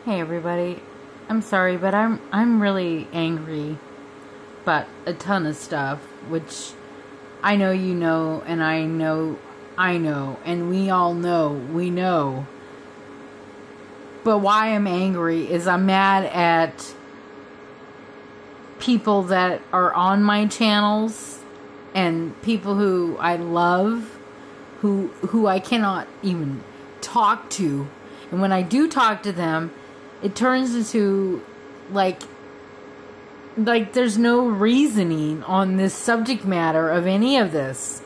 Hey everybody, I'm sorry, but I'm really angry about a ton of stuff, which I know you know, and I know, and we all know, we know. But why I'm angry is I'm mad at people that are on my channels and people who I love, who I cannot even talk to. And when I do talk to them, it turns into like there's no reasoning on this subject matter of any of this.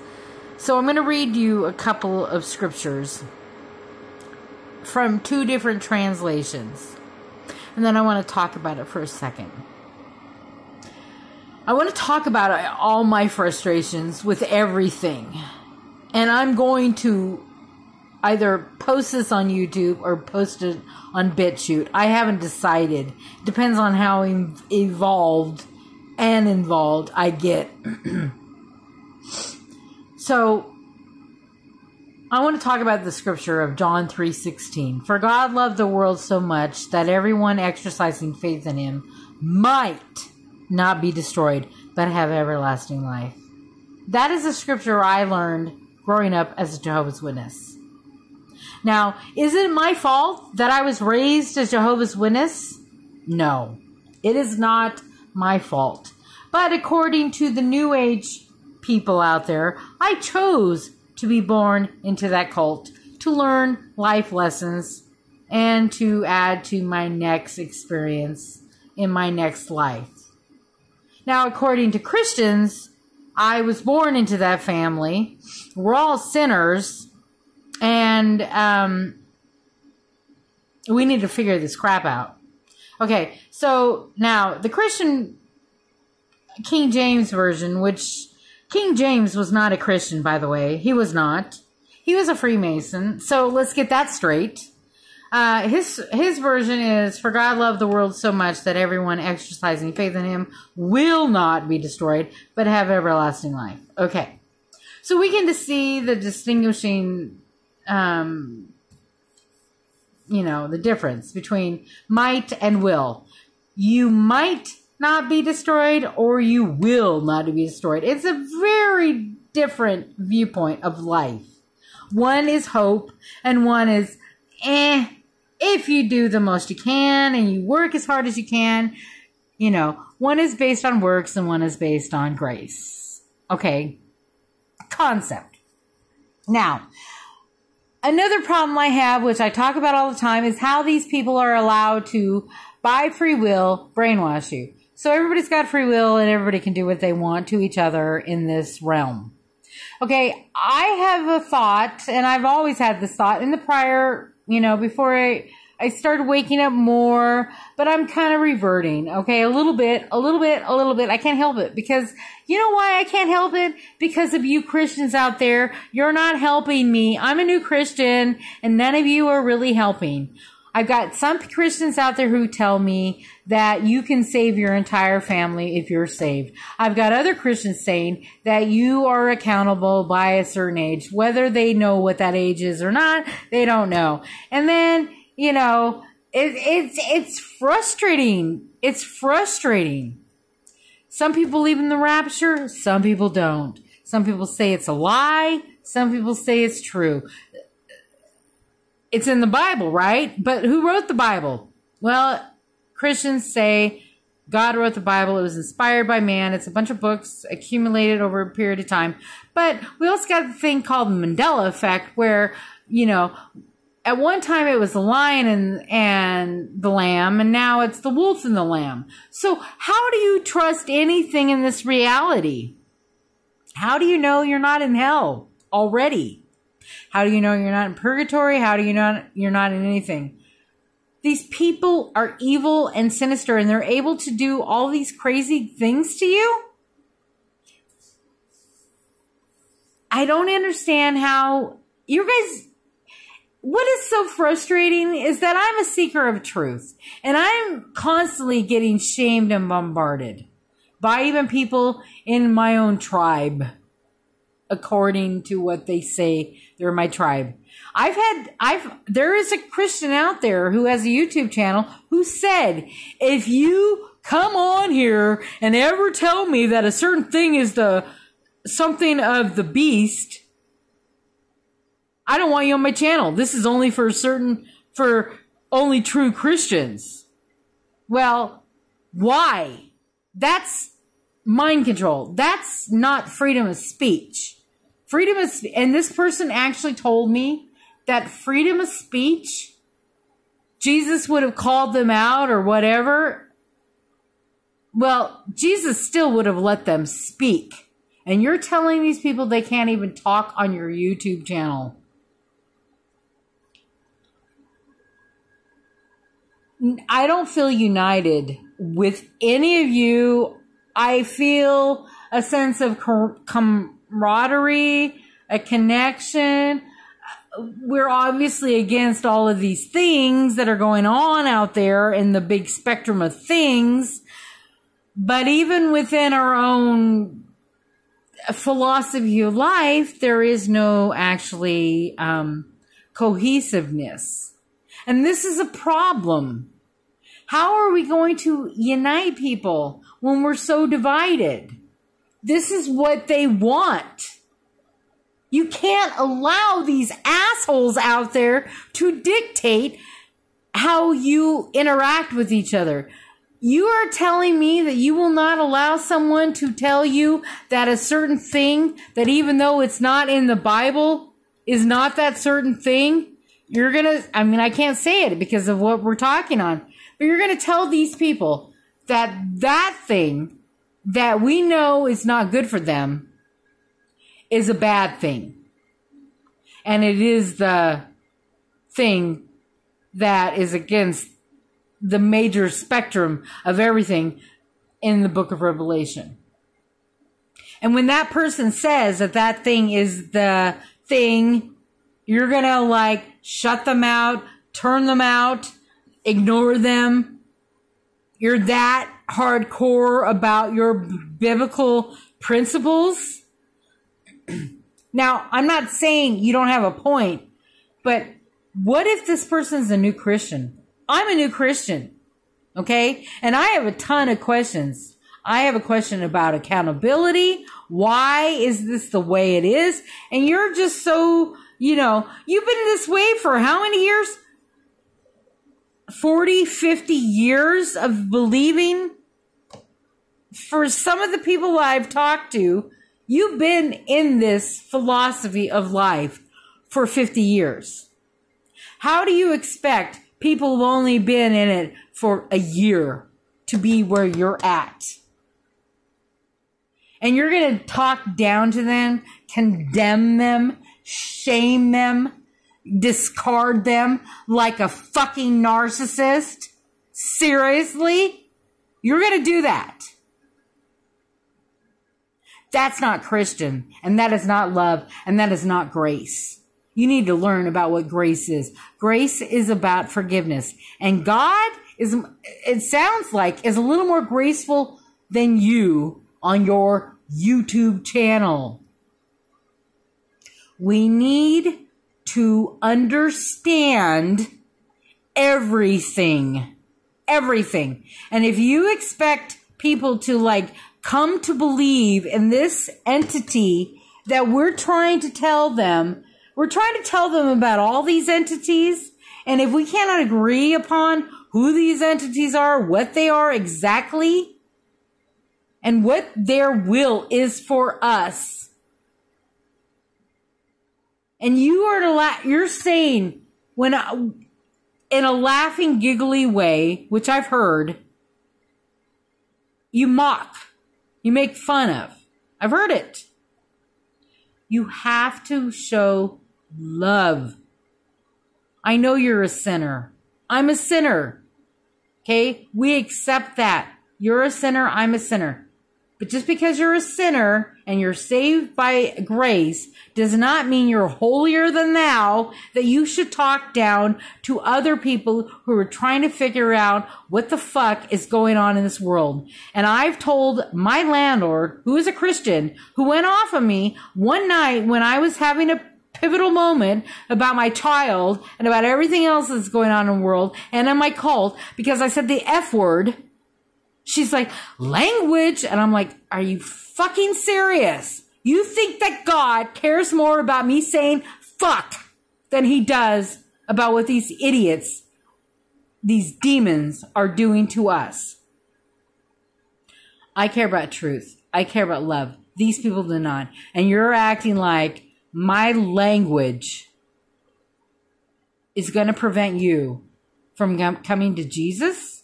So I'm going to read you a couple of scriptures from two different translations. And then I want to talk about it for a second. I want to talk about all my frustrations with everything. And I'm going to either post this on YouTube or post it on BitChute. I haven't decided. It depends on how involved I get. So, I want to talk about the scripture of John 3:16. For God loved the world so much that everyone exercising faith in him might not be destroyed, but have everlasting life. That is a scripture I learned growing up as a Jehovah's Witness. Now, is it my fault that I was raised as Jehovah's Witness? No, it is not my fault. But according to the New Age people out there, I chose to be born into that cult to learn life lessons and to add to my next experience in my next life. Now, according to Christians, I was born into that family. We're all sinners. And we need to figure this crap out. Okay, so now the Christian King James Version, which King James was not a Christian, by the way. He was not. He was a Freemason. So let's get that straight. His version is, for God loved the world so much that everyone exercising faith in him will not be destroyed, but have everlasting life. Okay, so we can see the distinguishing the difference between might and will. You might not be destroyed or you will not be destroyed. It's a very different viewpoint of life. One is hope and one is, if you do the most you can and you work as hard as you can, one is based on works and one is based on grace. Okay. Concept. Now, another problem I have, which I talk about all the time, is how these people are allowed to, by free will, brainwash you. So everybody's got free will and everybody can do what they want to each other in this realm. Okay, I have a thought, and I've always had this thought in the prior, before I started waking up more, but I'm kind of reverting, okay? A little bit. I can't help it because, you know why I can't help it? Because of you Christians out there. You're not helping me. I'm a new Christian, and none of you are really helping. I've got some Christians out there who tell me that you can save your entire family if you're saved. I've got other Christians saying that you are accountable by a certain age. Whether they know what that age is or not, they don't know. And then, it's frustrating. It's frustrating. Some people believe in the rapture. Some people don't. Some people say it's a lie. Some people say it's true. It's in the Bible, right? But who wrote the Bible? Well, Christians say God wrote the Bible. It was inspired by man. It's a bunch of books accumulated over a period of time. But we also got the thing called the Mandela effect where, at one time it was the lion and the lamb, and now it's the wolf and the lamb. So how do you trust anything in this reality? How do you know you're not in hell already? How do you know you're not in purgatory? How do you know you're not in anything? These people are evil and sinister, and they're able to do all these crazy things to you. I don't understand how you guys... What is so frustrating is that I'm a seeker of truth, and I'm constantly getting shamed and bombarded by even people in my own tribe according to what they say. They're my tribe. There is a Christian out there who has a YouTube channel who said, if you come on here and ever tell me that a certain thing is something of the beast, I don't want you on my channel. This is only for only true Christians. Well, why? That's mind control. That's not freedom of speech. And this person actually told me that freedom of speech, Jesus would have called them out or whatever. Well, Jesus still would have let them speak. And you're telling these people they can't even talk on your YouTube channel. I don't feel united with any of you. I feel a sense of camaraderie, a connection. We're obviously against all of these things that are going on out there in the big spectrum of things. But even within our own philosophy of life, there is no actually cohesiveness. And this is a problem. How are we going to unite people when we're so divided? This is what they want. You can't allow these assholes out there to dictate how you interact with each other. You are telling me that you will not allow someone to tell you that a certain thing, that even though it's not in the Bible, is not that certain thing? You're going to, I can't say it because of what we're talking on, but you're going to tell these people that that thing that we know is not good for them is a bad thing. And it is the thing that is against the major spectrum of everything in the book of Revelation. And when that person says that that thing is the thing, you're going to shut them out, turn them out, ignore them. You're that hardcore about your biblical principles. Now, I'm not saying you don't have a point, but what if this person's a new Christian? I'm a new Christian, okay? And I have a ton of questions. I have a question about accountability. Why is this the way it is? And you're just so, you've been this way for how many years? 40, 50 years of believing. For some of the people I've talked to, you've been in this philosophy of life for 50 years. How do you expect people who've only been in it for a year to be where you're at? And you're going to talk down to them, condemn them, shame them, discard them like a fucking narcissist? Seriously? You're going to do that? That's not Christian, and that is not love, and that is not grace. You need to learn about what grace is. Grace is about forgiveness. And God it sounds like, is a little more graceful than you on your YouTube channel. We need to understand everything. Everything. And if you expect people to come to believe in this entity that we're trying to tell them about all these entities, and if we cannot agree upon who these entities are, what they are exactly, and what their will is for us, and you're saying, in a laughing, giggly way, which I've heard, you mock, you make fun of. I've heard it. You have to show love. I know you're a sinner. I'm a sinner. Okay? We accept that. You're a sinner. I'm a sinner. But just because you're a sinner and you're saved by grace does not mean you're holier than thou, that you should talk down to other people who are trying to figure out what the fuck is going on in this world. And I've told my landlord, who is a Christian, who went off on me one night when I was having a pivotal moment about my child and about everything else that's going on in the world and in my cult, because I said the F word. She's like, language? And I'm like, are you fucking serious? You think that God cares more about me saying fuck than he does about what these idiots, these demons are doing to us? I care about truth. I care about love. These people do not. And you're acting like my language is going to prevent you from coming to Jesus?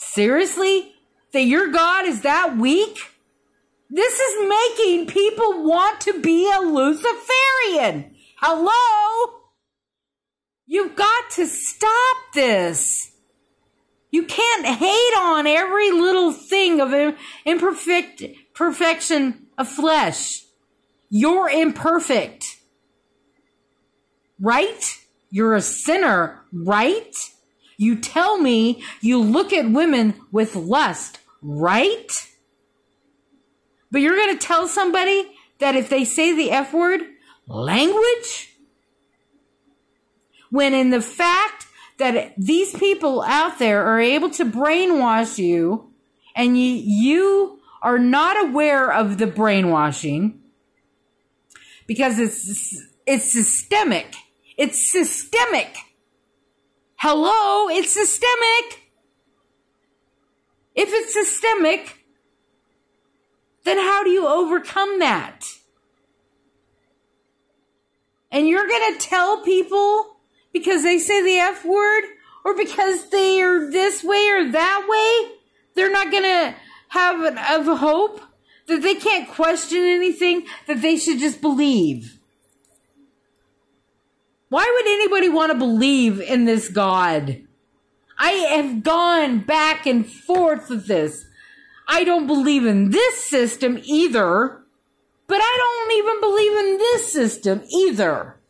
Seriously? That your God is that weak? This is making people want to be a Luciferian. Hello? You've got to stop this. You can't hate on every little thing of perfection of flesh. You're imperfect. Right? You're a sinner, right? You tell me you look at women with lust, right? But you're going to tell somebody that if they say the F word, language? When in the fact that these people out there are able to brainwash you and you are not aware of the brainwashing because it's systemic. It's systemic. Hello, it's systemic. If it's systemic, then how do you overcome that? And you're going to tell people because they say the F word or because they are this way or that way, they're not going to have a hope, that they can't question anything, that they should just believe. Why would anybody want to believe in this God? I have gone back and forth with this. I don't believe in this system either, but I don't even believe in this system either.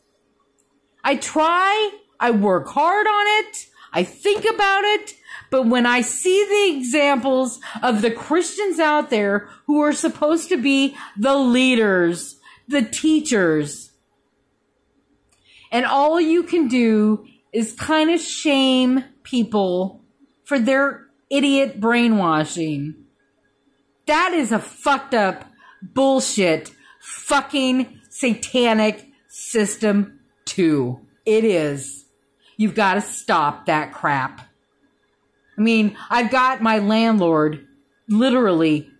I try, I work hard on it, I think about it, but when I see the examples of the Christians out there who are supposed to be the leaders, the teachers, and all you can do is kind of shame people for their idiot brainwashing. That is a fucked up bullshit fucking satanic system too. It is. You've got to stop that crap. I mean, I've got my landlord literally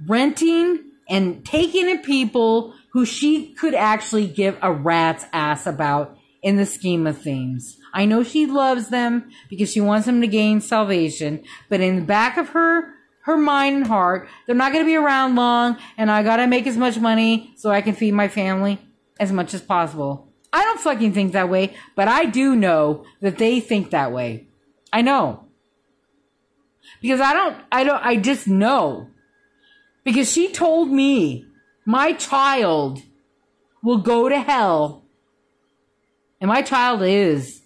renting and taking in people who she could actually give a rat's ass about in the scheme of things. I know she loves them because she wants them to gain salvation, but in the back of her mind and heart, they're not going to be around long, and I got to make as much money so I can feed my family as much as possible. I don't fucking think that way, but I do know that they think that way. I know. Because I just know. Because she told me my child will go to hell. And my child is,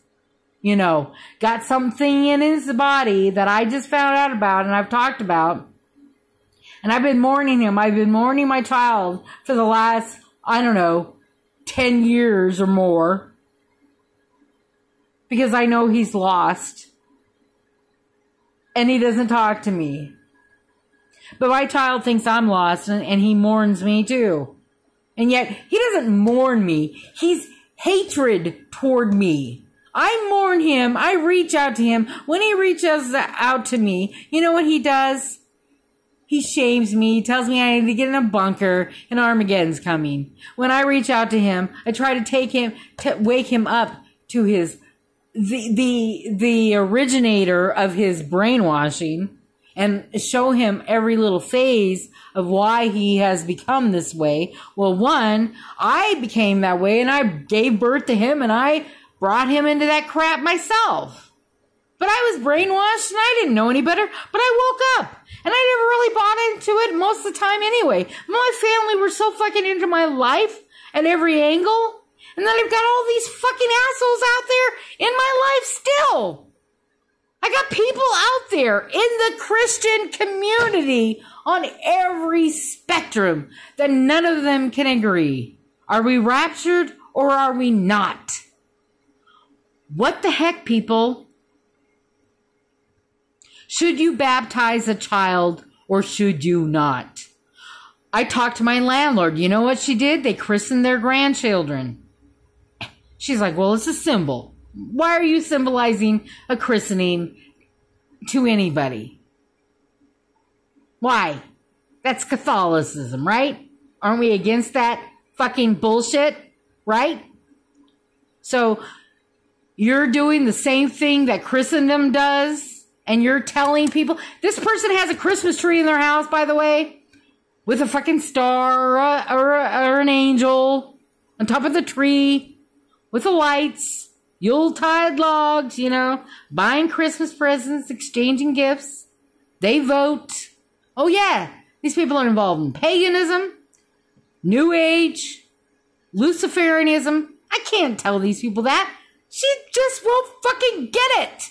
got something in his body that I just found out about and I've talked about. And I've been mourning him. I've been mourning my child for the last, 10 years or more. Because I know he's lost. And he doesn't talk to me. But my child thinks I'm lost and he mourns me too. And yet he doesn't mourn me. He's hatred toward me. I mourn him. I reach out to him. When he reaches out to me, you know what he does? He shames me. He tells me I need to get in a bunker and Armageddon's coming. When I reach out to him, I try to take him, to wake him up to the originator of his brainwashing and show him every little phase of why he has become this way. Well, one, I became that way and I gave birth to him and I brought him into that crap myself. But I was brainwashed and I didn't know any better. But I woke up and I never really bought into it most of the time anyway. My family were so fucking into my life at every angle. And then I've got all these fucking assholes out there in my life still. I got people out there in the Christian community on every spectrum that none of them can agree. Are we raptured or are we not? What the heck, people? Should you baptize a child or should you not? I talked to my landlord. You know what she did? They christened their grandchildren. She's like, well, it's a symbol. Why are you symbolizing a christening to anybody? Why? That's Catholicism, right? Aren't we against that fucking bullshit, right? So you're doing the same thing that Christendom does, and you're telling people, this person has a Christmas tree in their house, by the way, with a fucking star or an angel on top of the tree with the lights, Yuletide logs, you know, buying Christmas presents, exchanging gifts. They vote. Oh yeah, these people are involved in paganism, New Age, Luciferianism. I can't tell these people that. She just won't fucking get it.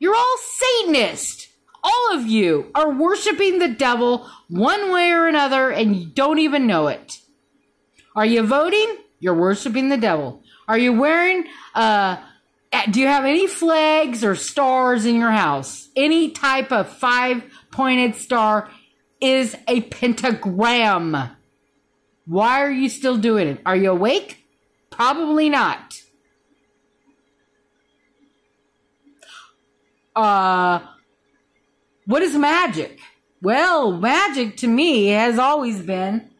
You're all Satanists. All of you are worshiping the devil one way or another and you don't even know it. Are you voting? You're worshiping the devil. Are you wearing, do you have any flags or stars in your house? Any type of 5-pointed star is a pentagram. Why are you still doing it? Are you awake? Probably not. What is magic? Well, magic to me has always been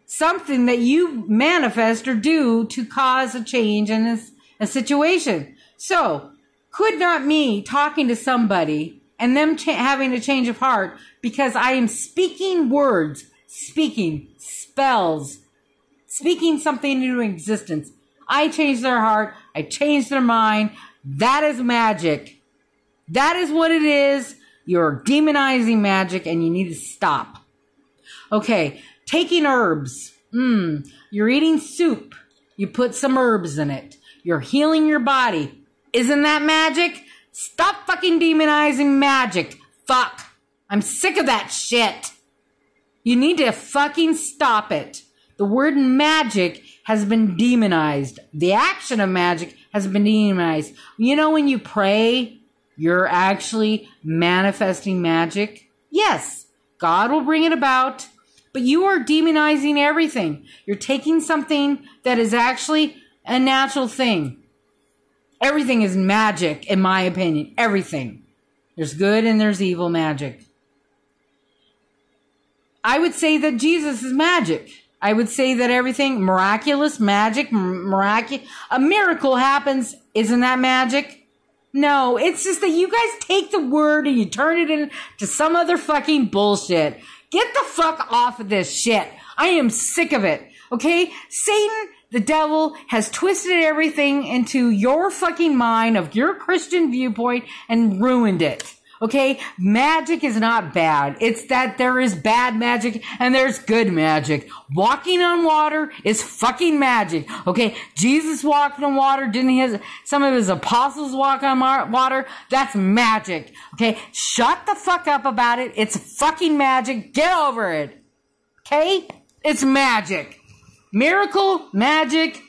something that you manifest or do to cause a change in a situation. So, could not me talking to somebody and them having a change of heart because I am speaking words, speaking spells, speaking something into existence. I change their heart. I change their mind. That is magic. That is what it is. You're demonizing magic and you need to stop. Okay, taking herbs. You're eating soup. You put some herbs in it. You're healing your body. Isn't that magic? Stop fucking demonizing magic. Fuck. I'm sick of that shit. You need to fucking stop it. The word magic has been demonized. The action of magic has been demonized. You know when you pray, you're actually manifesting magic? Yes, God will bring it about, but you are demonizing everything. You're taking something that is actually a natural thing. Everything is magic, in my opinion. Everything. There's good and there's evil magic. I would say that Jesus is magic. I would say that everything, miraculous, magic, a miracle happens. Isn't that magic? No, it's just that you guys take the word and you turn it into some other fucking bullshit. Get the fuck off of this shit. I am sick of it. Okay? Satan, the devil, has twisted everything into your fucking mind of your Christian viewpoint and ruined it. Okay? Magic is not bad. It's that there is bad magic and there's good magic. Walking on water is fucking magic. Okay? Jesus walked on water. Didn't some of his apostles walk on water? That's magic. Okay? Shut the fuck up about it. It's fucking magic. Get over it. Okay? It's magic. Miracle, magic,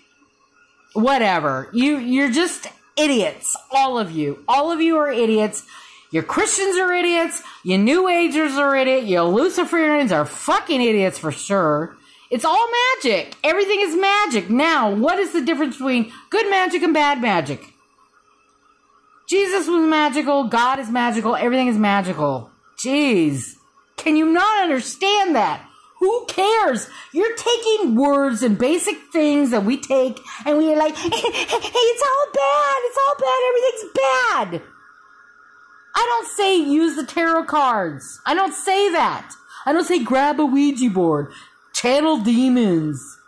whatever. You're just idiots. All of you. All of you are idiots. Your Christians are idiots. Your New Agers are idiots. Your Luciferians are fucking idiots for sure. It's all magic. Everything is magic. Now, what is the difference between good magic and bad magic? Jesus was magical. God is magical. Everything is magical. Jeez. Can you not understand that? Who cares? You're taking words and basic things that we take and we're like, hey, it's all bad. It's all bad. Everything's bad. I don't say use the tarot cards. I don't say that. I don't say grab a Ouija board, channel demons.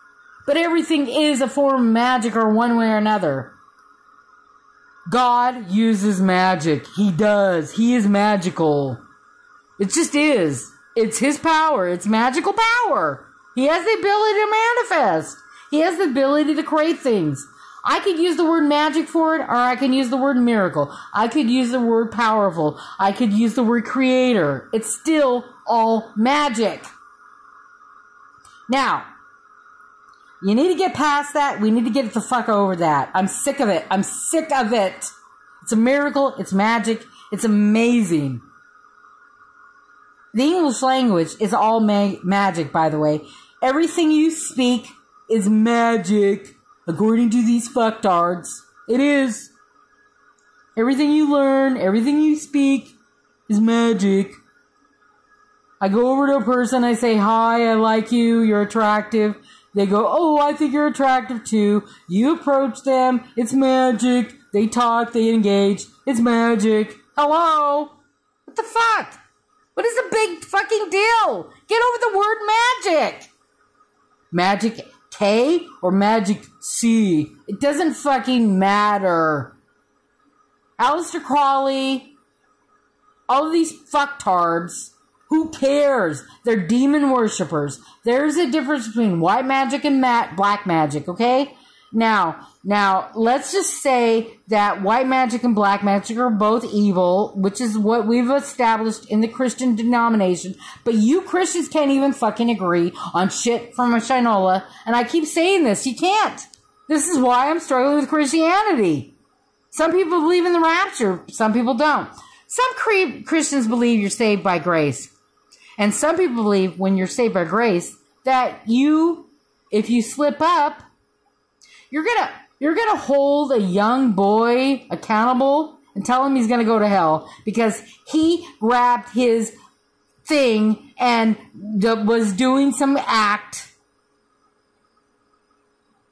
But everything is a form of magic or one way or another. God uses magic. He does. He is magical. It just is. It's his power. It's magical power. He has the ability to manifest. He has the ability to create things. I could use the word magic for it, or I can use the word miracle. I could use the word powerful. I could use the word creator. It's still all magic. Now, you need to get past that. We need to get the fuck over that. I'm sick of it. I'm sick of it. It's a miracle. It's magic. It's amazing. The English language is all magic, by the way. Everything you speak is magic, according to these fucktards. It is. Everything you learn, everything you speak is magic. I go over to a person, I say, hi, I like you, you're attractive. They go, oh, I think you're attractive too. You approach them, it's magic. They talk, they engage, it's magic. Hello? What the fuck? What is the big fucking deal? Get over the word magic. Magic K or magic C. It doesn't fucking matter. Aleister Crowley, all of these fucktards, who cares? They're demon worshippers. There's a difference between white magic and black magic, okay? Now, let's just say that white magic and black magic are both evil, which is what we've established in the Christian denomination. But you Christians can't even fucking agree on shit from a Shinola. And I keep saying this. You can't. This is why I'm struggling with Christianity. Some people believe in the rapture. Some people don't. Some Christians believe you're saved by grace. And some people believe when you're saved by grace that if you slip up, you're gonna hold a young boy accountable and tell him he's gonna go to hell because he grabbed his thing and was doing some act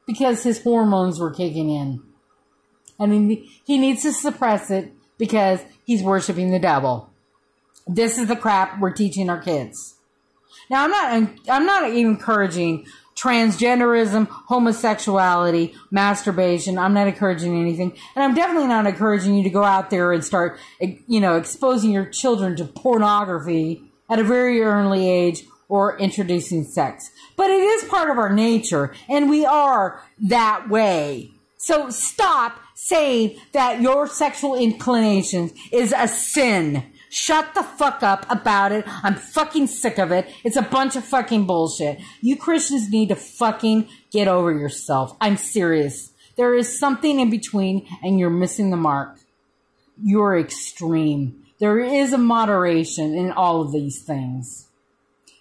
because his hormones were kicking in. I mean, he needs to suppress it because he's worshiping the devil. This is the crap we're teaching our kids. Now, I'm not encouraging transgenderism, homosexuality, masturbation. I'm not encouraging anything. And I'm definitely not encouraging you to go out there and start, exposing your children to pornography at a very early age or introducing sex. But it is part of our nature, and we are that way. So stop saying that your sexual inclination is a sin. Shut the fuck up about it. I'm fucking sick of it. It's a bunch of fucking bullshit. You Christians need to fucking get over yourself. I'm serious. There is something in between and you're missing the mark. You're extreme. There is a moderation in all of these things.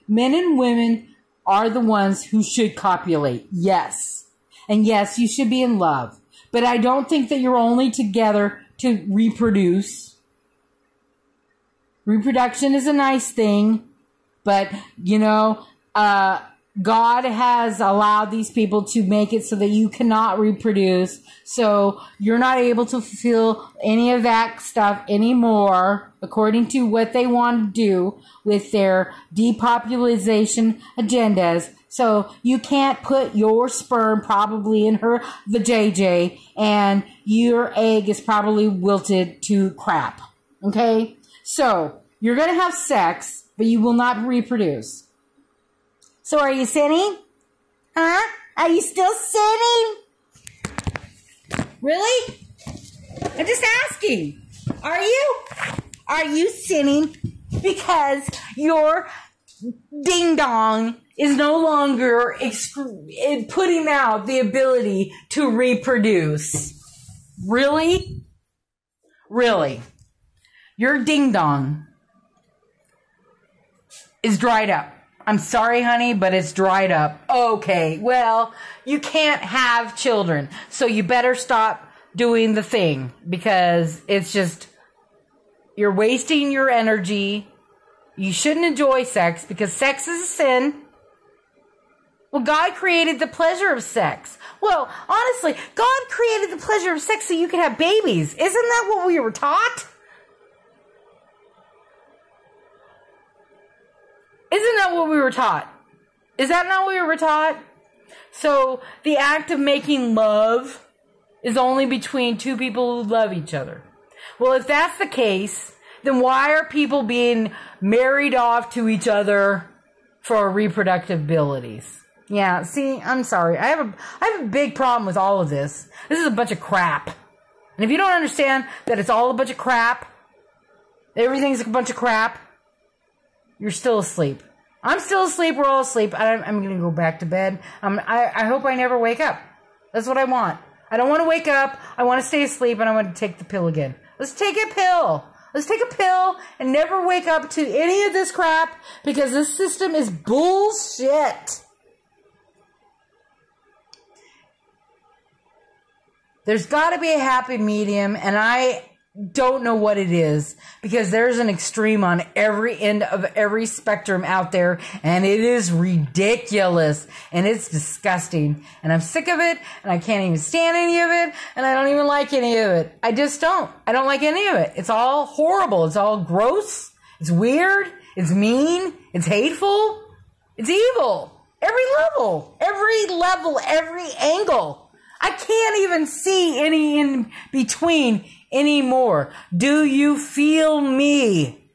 Men and women are the ones who should copulate. Yes. And yes, you should be in love. But I don't think that you're only together to reproduce. Reproduction is a nice thing, but, God has allowed these people to make it so that you cannot reproduce. So you're not able to fulfill any of that stuff anymore, according to what they want to do with their depopulation agendas. So you can't put your sperm probably in her vajayjay, and your egg is probably wilted to crap. Okay? So, you're going to have sex, but you will not reproduce. So, are you sinning? Huh? Are you still sinning? Really? I'm just asking. Are you? Are you sinning because your ding-dong is no longer putting out the ability to reproduce? Really? Really? Your ding-dong is dried up. I'm sorry, honey, but it's dried up. Okay, well, you can't have children, so you better stop doing the thing because it's just, you're wasting your energy. You shouldn't enjoy sex because sex is a sin. Well, God created the pleasure of sex. Well, honestly, God created the pleasure of sex so you could have babies. Isn't that what we were taught? Isn't that what we were taught? Is that not what we were taught? So, the act of making love is only between two people who love each other. Well, if that's the case, then why are people being married off to each other for reproductive abilities? Yeah, see, I'm sorry. I have a big problem with all of this. This is a bunch of crap. And if you don't understand that it's all a bunch of crap, everything's a bunch of crap, you're still asleep. I'm still asleep. We're all asleep. I'm going to go back to bed. I hope I never wake up. That's what I want. I don't want to wake up. I want to stay asleep, and I want to take the pill again. Let's take a pill. Let's take a pill and never wake up to any of this crap, because this system is bullshit. There's got to be a happy medium, and I don't know what it is, because there's an extreme on every end of every spectrum out there, and it is ridiculous, and it's disgusting, and I'm sick of it, and I can't even stand any of it, and I don't even like any of it. I just don't. I don't like any of it. It's all horrible. It's all gross. It's weird. It's mean. It's hateful. It's evil. Every level, every angle. I can't even see any in between anymore. Do you feel me?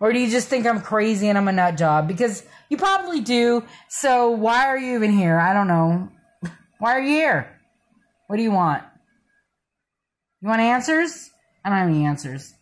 Or do you just think I'm crazy and I'm a nut job? Because you probably do. So why are you even here? I don't know. Why are you here? What do you want? You want answers? I don't have any answers.